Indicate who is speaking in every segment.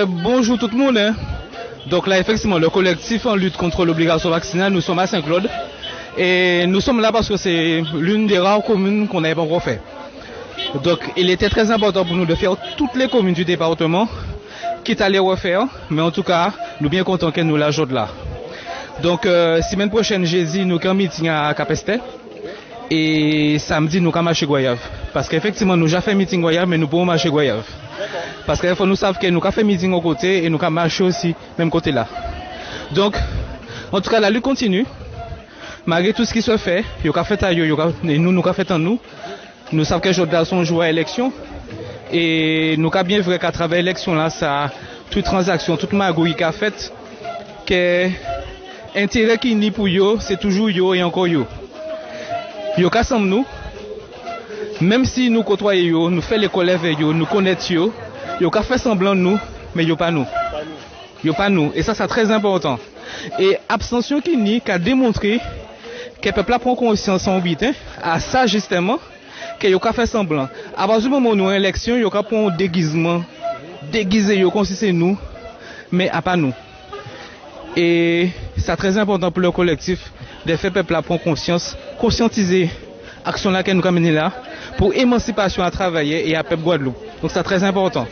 Speaker 1: Bonjour tout le monde. Donc là, effectivement, le collectif en lutte contre l'obligation vaccinale, nous sommes à Saint-Claude. Et nous sommes là parce que c'est l'une des rares communes qu'on n'avait pas encore fait. Donc il était très important pour nous de faire toutes les communes du département, quitte à les refaire. Mais en tout cas, nous sommes bien contents qu'elle nous l'ajoute là. Donc semaine prochaine, jeudi, nous avons un meeting à Capestet. Et samedi, nous avons marché Goyave. Parce qu'effectivement, nous avons fait un meeting Goyave, mais nous pouvons marcher Goyave. Parce qu'il faut nous savoir que nous avons fait un meeting au côté et nous avons marché aussi, même côté là. Donc, en tout cas, la lutte continue. Malgré tout ce qui se fait, nous avons fait à nous avons fait en nous. Nous savons que Jodal sont joués à l'élection. Et nous avons bien vrai qu'à travers l'élection là, ça, toute transaction, toute magouille qu'a faite, que l'intérêt qui n'est pour eux, c'est toujours eux et encore eux. Yo kasam nous, même si nous côtoyons, nous faisons l'école avec eux, nous connaissons, yo ka fait semblant nous, mais yo pas nous. Yo pas nous. Et ça, c'est très important. Et abstention qui n'y a démontré que le peuple prend conscience en but, à ça justement, que yo ka fait semblant. À partir du moment où nous avons élection, yo ka prend un déguisement, déguisé yo comme si c'est nous, mais à pas nous. Et c'est très important pour le collectif de faire peuple prendre conscience, conscientiser l'action là que nous avons menée là, pour émancipation à travailler et à peuple Guadeloupe. Donc c'est très important.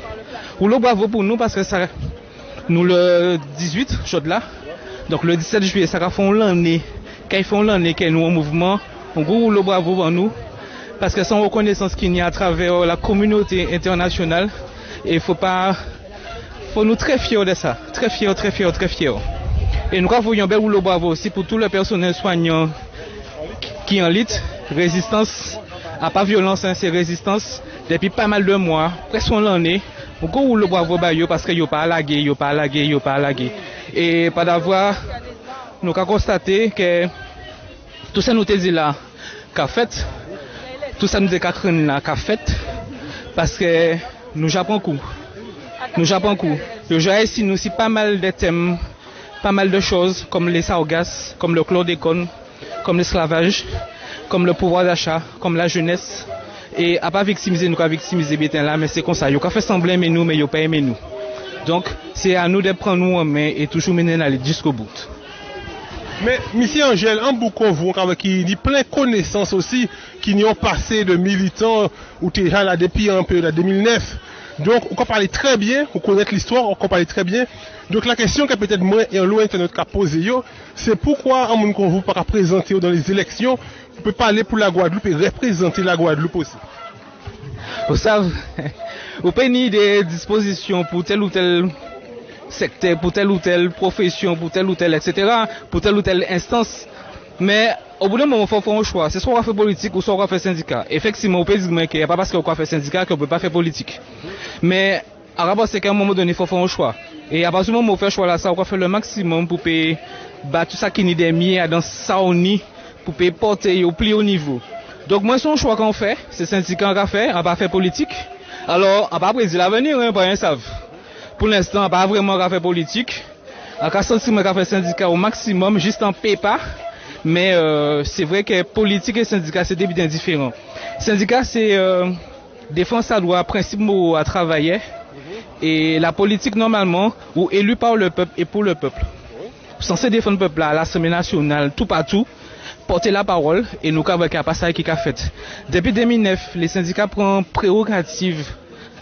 Speaker 1: Ou le bravo pour nous parce que ça, nous le 18, chaude là, donc le 17 juillet, ça va faire l'année, quand ils font l'année que nous en mouvement, on gros le bravo pour nous, parce que sans reconnaissance qu'il y a à travers la communauté internationale, et faut nous très fiers de ça, très fiers, très fiers, très fiers. Et nous avons un bel rouleau bravo aussi pour tout le personnel soignant qui en lutte, résistance, à pas violence, hein, c'est résistance, depuis pas mal de mois, presque l'année, on a un rouleau bravo parce que yo pas lagué. Et pas d'avoir, nous avons constaté que tout ça nous a dit là, qu'a fait, tout ça nous a dit là, qu'a fait, parce que nous japons coup. Je ici nous aussi pas mal de thèmes, pas mal de choses comme les sargasses, comme le chlordécone, comme l'esclavage, comme le pouvoir d'achat, comme la jeunesse. Et à pas victimiser, nous pas victimiser bien là, mais c'est comme ça. Ils ont fait semblant aimer nous, mais ils n'ont pas aimé nous. Donc c'est à nous de prendre nous en main et toujours mener la lutte jusqu'au bout.
Speaker 2: Mais Monsieur Angèle, un boucan vous qui a plein de connaissances aussi, qui n'y ont passé de militants ou déjà là depuis un peu là 2009. Donc, on peut parler très bien, on connaît l'histoire, on peut parler très bien. Donc, la question que peut-être moi et en loin de notre cas posée, c'est pourquoi un monde qu'on vous pas présenter dans les élections, on peut parler pour la Guadeloupe et représenter la Guadeloupe aussi.
Speaker 1: Vous savez, vous prenez des dispositions pour tel ou tel secteur, pour telle ou telle profession, pour telle ou telle, etc., pour telle ou telle instance. Mais au bout d'un moment, il faut faire un choix. C'est soit on va faire politique ou soit on va faire syndicat. Effectivement, on peut dire qu'il n'y a pas parce qu'on va faire syndicat qu'on ne peut pas faire politique. Mais à rapport c'est qu'à un moment donné, il faut faire un choix. Et à partir du moment où on fait un choix là, ça, on va faire le maximum pour battre tout ça qui n'est des miens dans ça on y, pour porter au plus haut niveau. Donc moi, c'est un choix qu'on fait, c'est syndicat qu'on fait, on va pas faire politique. Alors, on va pas prédire l'avenir, hein, pas rien savent. Pour l'instant, on va pas vraiment faire politique. On va sentir qu'on fait syndicat au maximum, juste en PEPA. Mais c'est vrai que politique et syndicat, c'est des bien différents. Syndicat, c'est défense à droit, principe moraux à travailler. Et la politique, normalement, ou élu par le peuple et pour le peuple. Censé défendre le peuple à l'Assemblée nationale, tout partout, porter la parole et nous avons un passage qui a fait. Depuis 2009, les syndicats prennent prérogative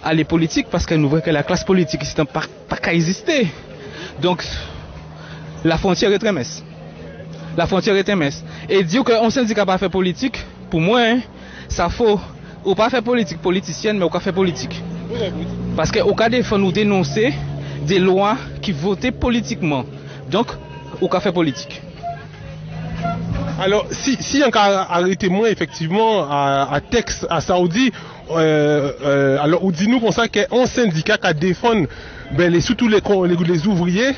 Speaker 1: à les politiques parce que nous voyons que la classe politique n'est pas qu'à exister. Donc, la frontière est très mince. La frontière est mince. Et dire qu'un syndicat pas fait politique, pour moi, hein, ça faut. Ou pas faire politique politicienne, mais ou pas faire politique. Parce qu'au cas des fois nous dénoncer des lois qui votaient politiquement. Donc, ou pas faire politique.
Speaker 2: Alors, si on a arrêté moi effectivement à texte à Saoudi, alors on dit nous comme ça qu'un syndicat qui défend surtout les ouvriers.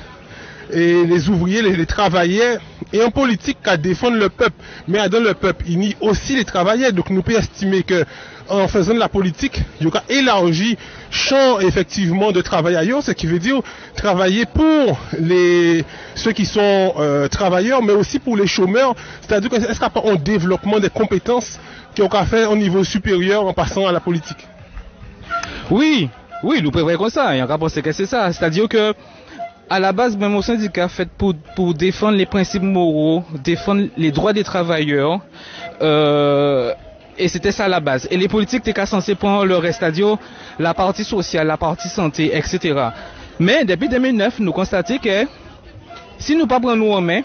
Speaker 2: Et les ouvriers, les travailleurs, et en politique qui défendent le peuple. Mais dans le peuple, il y a aussi les travailleurs. Donc nous pouvons estimer que en faisant de la politique, il y a élargi champ effectivement de travailleurs, ce qui veut dire travailler pour ceux qui sont travailleurs, mais aussi pour les chômeurs. C'est-à-dire que est-ce qu'il y a pas un développement des compétences qui ont qu'à faire au niveau supérieur en passant à la politique?
Speaker 1: Oui, Oui, nous prévoyons comme ça. Il y a un pensé que c'est ça. C'est-à-dire que, à la base, même au syndicat fait pour défendre les principes moraux, défendre les droits des travailleurs, et c'était ça la base. Et les politiques étaient censés prendre le reste, c'est-à-dire la partie sociale, la partie santé, etc. Mais depuis 2009, nous constatons que si nous ne prenons pas nous en main,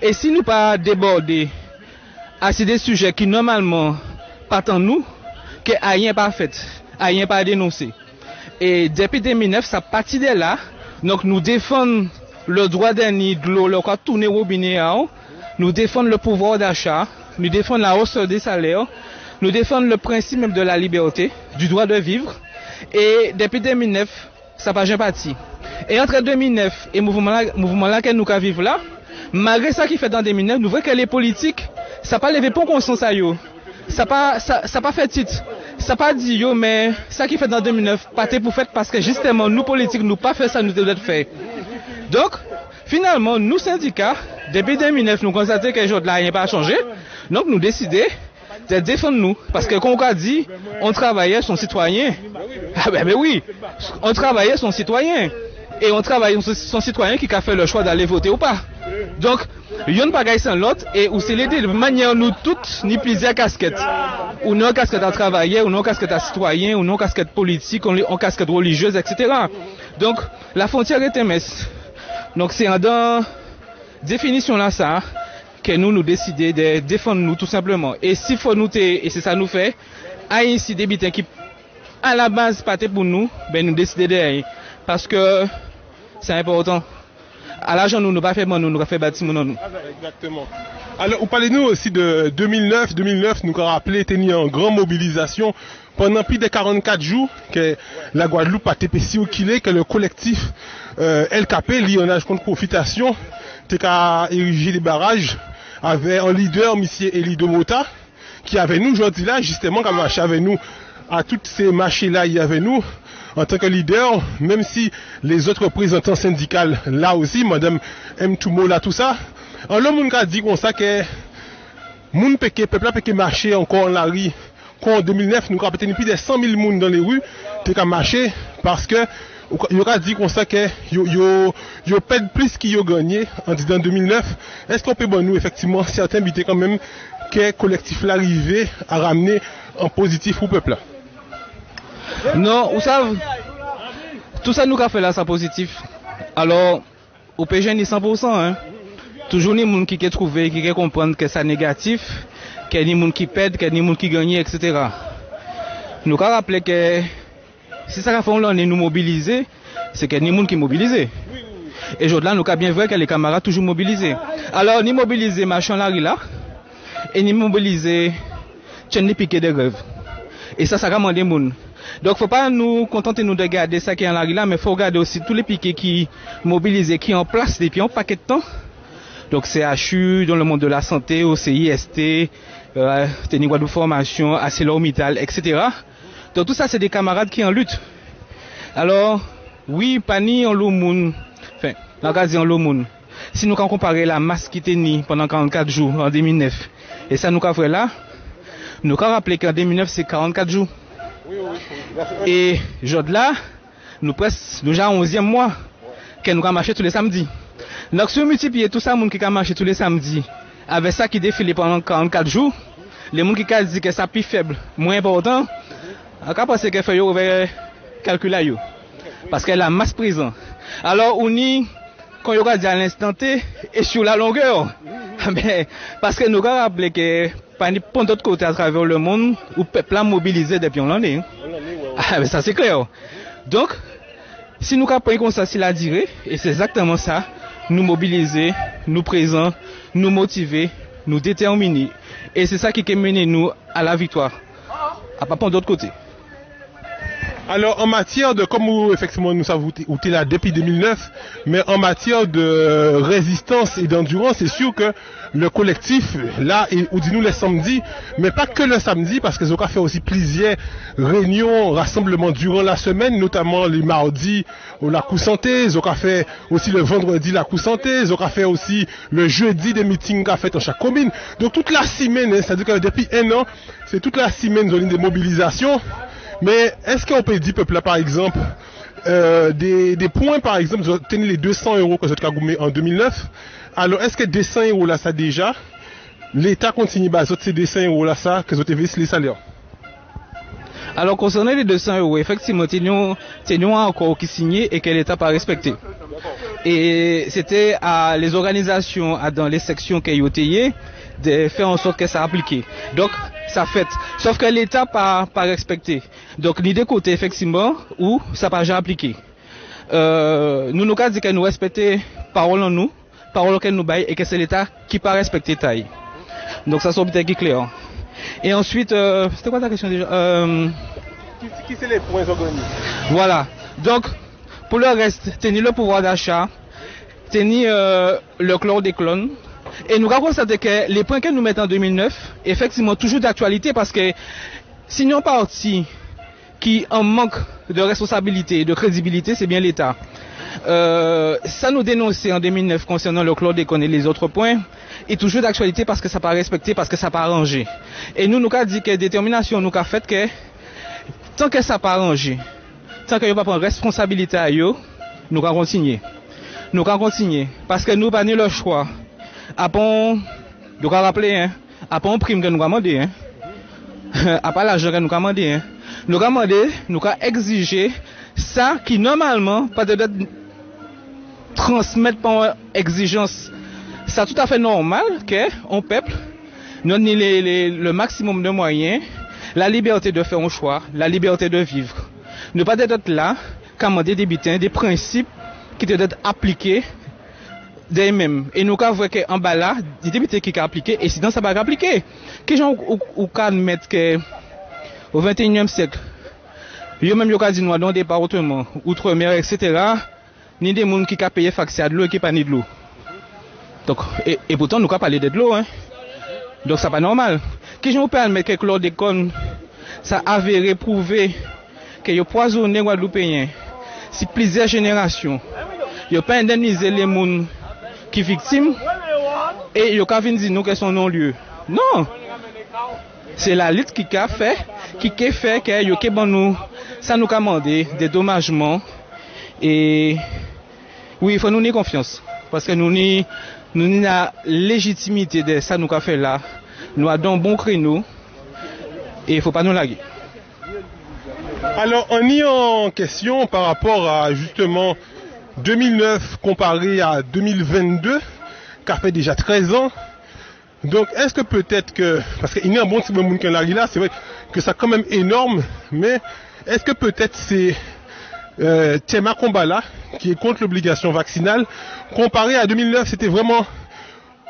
Speaker 1: et si nous ne pas déborder à des sujets qui normalement pas en nous, que rien pas fait, rien pas dénoncé. Et depuis 2009, ça partit de là. Donc nous défendons le droit d'un nid de l'eau, le cas tourner au robinet, nous défendons le pouvoir d'achat, nous défendons la hausse des salaires, nous défendons le principe même de la liberté, du droit de vivre. Et depuis 2009, ça n'a pas jamais parti. Et entre 2009 et le mouvement là que nous vivons là, malgré ça qui fait dans 2009, nous voyons que les politiques, ça n'a pas levé pour consensus à eux. Ça n'a pas fait titre. Ça n'a pas dit yo, mais ça qui fait dans 2009, pas pour fait parce que justement, nous politiques, nous pas fait ça, nous devons faire. Donc, finalement, nous syndicats, depuis 2009, nous constatons que les jours de là, il n'y a pas changé. Donc, nous décidons de défendre nous. Parce que, comme on a dit, on travaillait son citoyen. Ah ben oui, on travaillait son citoyen. Et on travaille son citoyen qui a fait le choix d'aller voter ou pas. Donc, il y a une bagaille sans l'autre et où c'est l'aider de manière nous toutes ni plusieurs casquettes. Ou non casquette à travailler, ou non casquette à citoyen, ou non casquette politique, ou casquette religieuse, etc. Donc, la frontière est mince. Donc, c'est dans définition là ça que nous décidons de défendre nous tout simplement. Et s'il faut nous et c'est ça nous fait, à ici des bitins qui à la base pas pour nous, ben nous décidons de parce que c'est important. À l'argent, nous ne pas fait bon, nous fait bâtiment. Nous.
Speaker 2: Exactement. Alors, vous parlez-nous aussi de 2009. 2009, nous avons rappelé, tenu en grande mobilisation pendant plus de 44 jours que la Guadeloupe a été si qu'il que le collectif LKP, Lionnage contre Profitation, a érigé des barrages avec un leader, M. Eli Domota, qui avait nous aujourd'hui là, justement, comme marché avec nous à toutes ces marchés là, il y avait nous. En tant que leader, même si les autres représentants syndicaux là aussi, Madame M. Toumo là, tout ça, en l'homme a dit comme ça que moun peke, peuple a peke marcher encore en la rue. En 2009, nous avons peut-être plus de 100 000 moun dans les rues, qui ont marché parce que il a dit comme ça que yo pède plus qu'il a gagné en disant 2009. Est-ce qu'on peut bon nous effectivement certains bités quand même que collectif l'arrivée à ramener en positif au peuple là?
Speaker 1: Non, vous savez, tout ça nous a fait là, c'est positif. Alors, au PG, ni 100%. Hein. Toujours les gens qui trouvé, qui comprennent que c'est négatif, qu'il y a des gens qui perdent, qu'il y a des gens qui gagnent, etc. Nous avons rappelé que si ça fait on est nous mobiliser, c'est qu'il y a des gens qui mobilisent. Et aujourd'hui, nous avons bien vu que les camarades toujours mobilisés. Alors, ni mobiliser machin là, et ni mobiliser, tiens, piquer des grèves. Et ça ramène des gens. Donc, il ne faut pas nous contenter de garder ça qui est en la rue là, mais il faut regarder aussi tous les piquets qui mobilisés, qui sont en place depuis un paquet de temps. Donc, CHU, dans le monde de la santé, au CIST, Tenir de formation, ArcelorMittal, etc. Donc, tout ça, c'est des camarades qui en luttent. Alors, oui, pas ni en l'oumoun, enfin, en l'oumoun. Si nous comparons la masse qui était ni pendant 44 jours en 2009, et ça nous avons fait là, nous avons rappelé qu'en 2009, c'est 44 jours. Et aujourd'hui là, nous presque déjà 11e mois que nous avons marché tous les samedis. Donc si on multiplie tout ça, les gens qui ont marché tous les samedis, avec ça qui défile pendant 44 jours, les gens qui ont dit que ça plus faible, moins important, on peut penser qu'il faut calculer. Parce que la masse présente. Alors on y, quand on a dit à l'instant T, et sur la longueur. Mais, parce que nous avons rappelé que pour d'autres côtés à travers le monde, où le peuple a mobilisé depuis l'année. Ah, mais ça c'est clair. Donc, si nous avons pris comme ça, c'est la durée, et c'est exactement ça, nous mobiliser, nous présenter, nous motiver, nous déterminer. Et c'est ça qui a mené nous à la victoire. À pas d'autre côté.
Speaker 2: Alors en matière de, comme effectivement nous savons où tu es là depuis 2009, mais en matière de résistance et d'endurance, c'est sûr que le collectif, là, où dit nous les samedis, mais pas que le samedi, parce que Zoka fait aussi plusieurs réunions, rassemblements durant la semaine, notamment les mardis au la coup santé, Zoka fait aussi le vendredi la coup santé, Zoka fait aussi le jeudi des meetings qu'a fait dans chaque commune. Donc toute la semaine, c'est-à-dire que depuis un an, c'est toute la semaine de mobilisation. Mais est-ce qu'on peut dire, peuple là, par exemple, des points, par exemple, vous obtenez les 200 euros que vous avez gommé en 2009. Alors, est-ce que des 100 euros là, ça déjà, l'État continue à ces 200 euros là, ça, que vous avez versé les salaires?
Speaker 1: Alors, concernant les 200 euros, effectivement, tenions un accord qui signé et que l'État n'a pas respecté. Et c'était à les organisations, dans les sections qui ont été de faire en sorte que ça appliqué. Donc, ça fait. Sauf que l'État n'a pas respecté. Donc, l'idée côté, effectivement, où ça n'a pas déjà appliqué. Nous avons dit que nous respectons parole en nous, parole qu'elle nous baille, et que c'est l'État qui n'a pas respecté taille. Donc, ça semble être clair. Et ensuite, c'était quoi ta question déjà?
Speaker 2: Qui c'est les points organisés?
Speaker 1: Voilà. Donc, pour le reste, tenir le pouvoir d'achat, tenir le chlordécone. Et nous avons constaté que les points que nous mettons en 2009, effectivement, toujours d'actualité parce que si nous parti qui en manque de responsabilité et de crédibilité, c'est bien l'État. Ça nous dénonçait en 2009 concernant le chlordécone et les autres points, est toujours d'actualité parce que ça n'a pas respecté, parce que ça n'a pas arrangé. Et nous avons dit que détermination nous a fait que tant que ça n'a pas arrangé, tant que nous ne pas prendre responsabilité à eux, nous allons continuer. Nous allons continuer parce que nous n'avons pas le choix. Après, nous allons rappeler, après on prime que nous avons demandé, après l'argent que nous avons demandé, nous avons demandé, nous avons exigé ça qui normalement pas de transmettre par exigence. C'est tout à fait normal qu'un peuple nous donne le maximum de moyens, la liberté de faire un choix, la liberté de vivre. Ne pas être là, commander des bulletins, des principes qui doivent être appliqués d'eux-mêmes. Et nous avons vu qu'en bas là, des députés qui sont appliqués, et sinon ça va pas appliquer. Qui gens ou admettre que au 21e siècle, yo même yo ka dit nous dans des départements, outre-mer, etc. Ni des gens qui ont payé faxia de l'eau et qui pas ni de l'eau. Donc, et pourtant nous avons parlé de l'eau, hein. Donc c'est pas normal. Qui gens peut admettre que chlordécone, ça avéré prouvé que yo poisonné Guadeloupéens si plusieurs générations. Yo pas indemnisé les gens qui victimes et yo ka vinn dire nous que son non-lieu. Non. C'est la lutte qui a fait que yo ke ban nous ça nous a demandé des dommagements et oui, il faut nous avoir confiance parce que nous avons la légitimité de ça nous a fait là. Nous avons un bon créneau et il ne faut pas nous laguer.
Speaker 2: Alors, on y est en question par rapport à justement 2009 comparé à 2022, qui a fait déjà 13 ans. Donc, est-ce que peut-être que, parce qu'il y a un bon petit peu de monde qui est là, c'est vrai que c'est quand même énorme, mais est-ce que peut-être c'est Tema Kombala qui est contre l'obligation vaccinale, comparé à 2009, c'était vraiment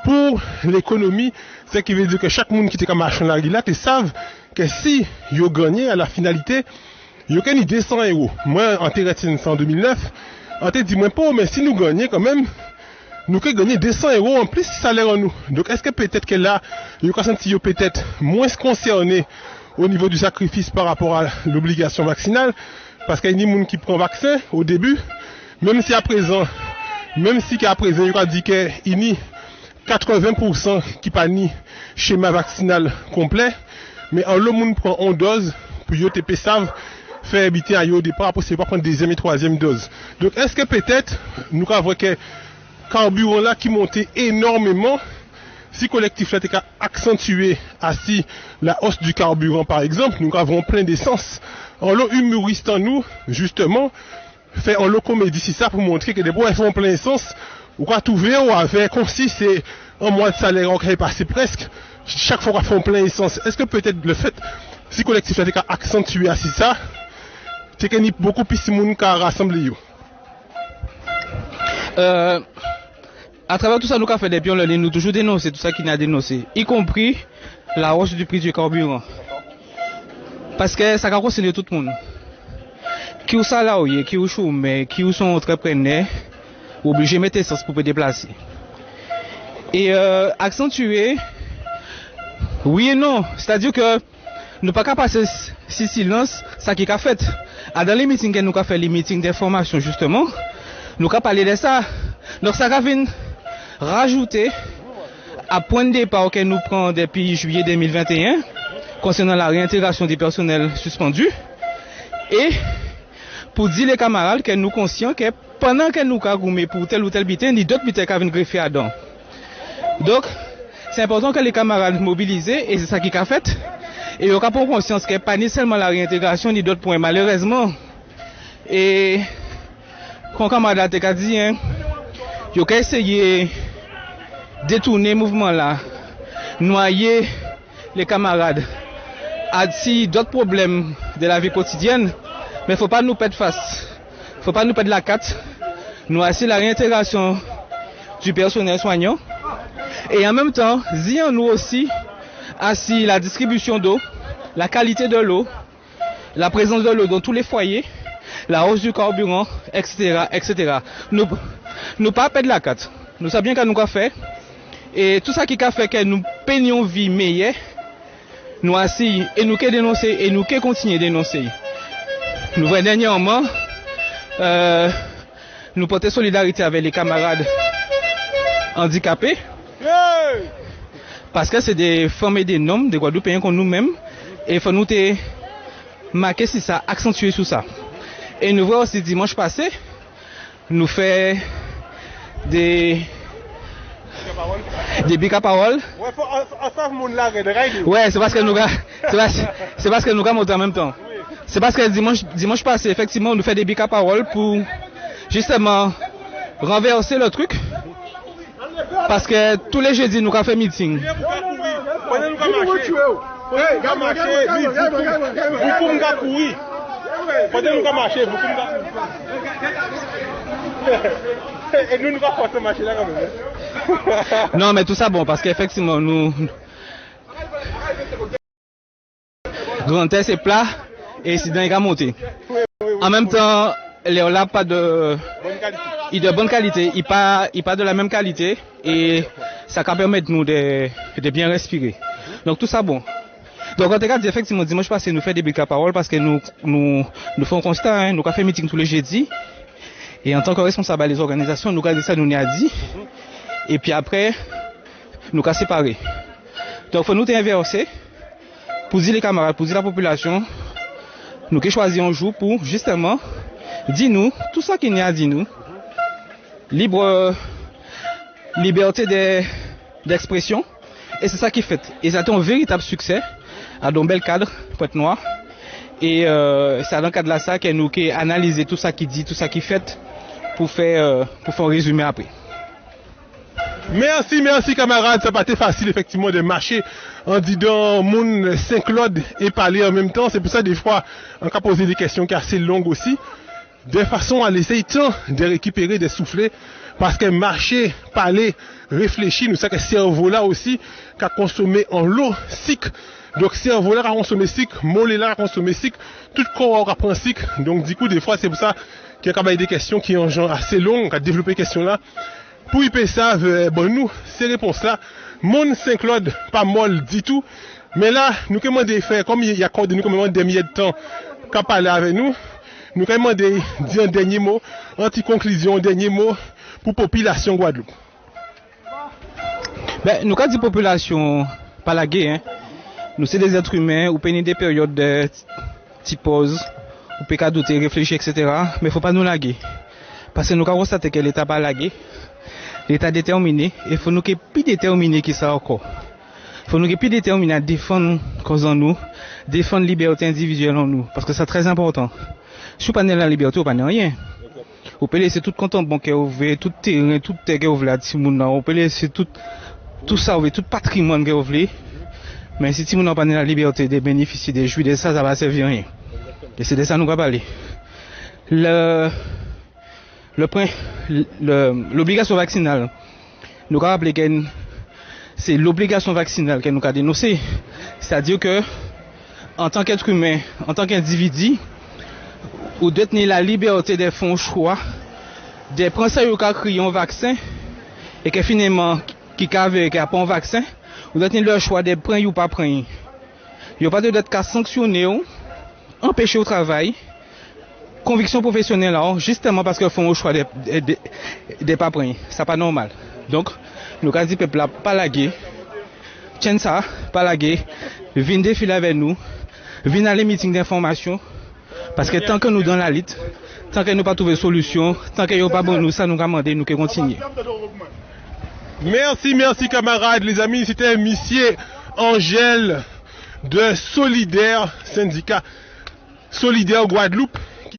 Speaker 2: pour l'économie, ce qui veut dire que chaque monde qui était comme machin là, ils savent que si ils gagnent à la finalité, ils gagnent 200 euros. Moi, en Terretine, en 2009, en tête, dis-moi pas, mais si nous gagnons quand même, nous pouvons gagner 200 euros en plus si salaire en nous. Donc, est-ce que peut-être que là, ils ont senti peut-être moins concernés au niveau du sacrifice par rapport à l'obligation vaccinale, parce qu'il y a des gens qui prennent vaccin au début, même si à présent, il a dit qu'il y a 80% qui pas ni schéma vaccinal complet, mais en le monde prend 11 doses pour yo TP savent faire habiter à yo départ pour pas prendre deuxième et troisième dose. Donc est-ce que peut-être nous avons que carburant là qui montait énormément, si collectif là était accentué ainsi la hausse du carburant par exemple, nous avons plein d'essence. En l'eau humoriste en nous justement fait en l'eau comédie si ça pour montrer que des bois font plein d'essence. Ou quoi trouver ou avec comme si c'est un mois de salaire on est passé presque chaque fois qu'on fait plein essence. Est-ce que peut-être le fait si collectif a accentué à ça, c'est qu'il y a beaucoup plus de monde qui a rassemblé.
Speaker 1: À travers tout ça, nous avons fait des pions, nous toujours dénoncé tout ça qui n'a dénoncé, y compris la hausse du prix du carburant. Parce que ça concerne tout le monde. Qui est salarié, qui est chômeur, qui sont entrepreneurs, obligé de mettre essence pour se déplacer. Et accentuer, oui et non. C'est-à-dire que nous ne pouvons pas passer si silence, ça qui a fait. Dans les meetings que nous avons fait, les meetings d'information justement, nous avons parlé de ça. Donc ça va venir rajouter à point de départ que nous prenons depuis juillet 2021 concernant la réintégration des personnels suspendus. Et pour dire les camarades que nous conscients que pendant que nous avons pour tel ou tel bitin, ni d'autres bitins qui viennent greffer à dedans. Donc, c'est important que les camarades mobilisent et c'est ça qui a fait. Et on a pas conscience que pas ni seulement la réintégration ni d'autres points malheureusement. Et quand camarade a dit, hein, il a essayé de détourner le mouvement là, noyer les camarades, à dire d'autres problèmes de la vie quotidienne, mais il ne faut pas nous perdre face, il ne faut pas nous perdre la carte. Nous assis la réintégration du personnel soignant et en même temps, disons-nous aussi assis la distribution d'eau, la qualité de l'eau, la présence de l'eau dans tous les foyers, la hausse du carburant, etc., etc. Nous pas perdre la carte. Nous savons bien qu'à nous a fait. Et tout ça qui a fait que nous peignons vie meilleure, nous assis et nous qui dénoncer et nous qui continuer à dénoncer. Nous voyons dernièrement, nous porter solidarité avec les camarades handicapés. Parce que c'est des femmes et des hommes, des Guadeloupéens comme nous-mêmes. Et il faut nous marquer sur ça, accentuer sur ça. Et nous voyons aussi dimanche passé, nous faisons des bics à parole. Ouais, c'est parce que nous avons monté en même temps. C'est parce que dimanche passé, effectivement, nous faisons des bics à parole pour justement renverser le truc. Parce que tous les jeudis, nous avons fait meeting. Non, mais tout ça, bon, parce qu'effectivement, nous. Grand c'est plat et c'est dans monté. En même temps, Léo n'a pas de. Il est de bonne qualité, il pas de la même qualité et ça va permettre nous de bien respirer. Donc tout ça bon. Donc en tout cas, effectivement, dimanche passé, nous faisons des briques à parole parce que nous faisons un constat, hein, nous avons fait un meeting tous les jeudis et en tant que responsable des organisations, nous avons dit ça, nous avons dit et puis après, nous avons séparé. Donc il faut nous inverser pour dire les camarades, pour dire la population, nous avons choisi un jour pour justement dire nous, tout ça qu'il y a dit nous. Liberté d'expression et c'est ça qui fait et ça a été un véritable succès à un bel cadre Pointe-Noire et c'est dans le cadre de ça que nous avons analysé tout ça qui dit, tout ça qui fait pour faire un résumé après.
Speaker 2: Merci camarades, ça n'a pas été facile effectivement de marcher en disant moun Saint-Claude et parler en même temps, c'est pour ça des fois on a posé des questions qui sont assez longues aussi. De façon à essayer de récupérer, de souffler, parce que marcher, parler, réfléchir, nous savons que le cerveau là aussi, qui a consommé en l'eau, sick. Donc, le cerveau là a consommé sick, mollet là a consommé sick, tout le corps a pris sick. Donc, du coup, des fois, c'est pour ça qu'il y a des questions qui ont genre assez longues, à développer ces questions là. Pour y payer ça, bon, nous, ces réponses là, mon Saint-Claude, pas molle du tout. Mais là, nous commandons de faire, comme il y a encore nous commandons des milliers de temps, qu'à parler avec nous. Nous avons dit un dernier mot, anti-conclusion, un dernier mot pour la population Guadeloupe.
Speaker 1: Ben, nous avons dit population, pas la guerre. Hein. Nous sommes des êtres humains, ou peine des périodes de petite pause, ou peut douter, réfléchir, etc. Mais il ne faut pas nous laguer. Parce que nous avons constaté que l'État pas lagué. L'État déterminé, et il faut nous plus déterminer qui ça encore. Il faut nous plus déterminer à défendre cause en nous, défendre la liberté individuelle en nous. Parce que c'est très important. Si vous n'avez pas la liberté, vous n'avez rien. Vous pouvez laisser tout compte bancaire ouvert, tout terrain, tout terre que vous voulez à Timouna. Vous pouvez laisser tout ça ouvert, tout patrimoine que vous voulez. Mais si Timouna n'a pas la liberté de bénéficier, de jouir de ça, ça va servir à rien. Et c'est de ça que nous allons parler. L'obligation vaccinale, nous allons rappeler que c'est l'obligation vaccinale que nous avons dénoncée. C'est-à-dire que, en tant qu'être humain, en tant qu'individu, ou détenir la liberté de faire un choix, de prendre ça ou créer un vaccin, et que finalement, qui n'a pas un vaccin, ou détenir le choix de prendre ou pas prendre. Il n'y a pas de cas sanctionner, empêcher au travail, conviction professionnelle, justement parce qu'ils font un choix de ne pas prendre. Ça n'est pas normal. Donc, nous avons dit peuple pas laguer, tiens ça, pas laguer, viens défiler avec nous, viens à les meetings d'information, Parce que tant que nous dans la lutte, tant que nous pas trouvé solution, tant que nous pas bon nous, ça nous demander nous que continuer.
Speaker 2: Merci camarades, les amis, c'était monsieur Angèle de Solidaire, syndicat Solidaire Guadeloupe.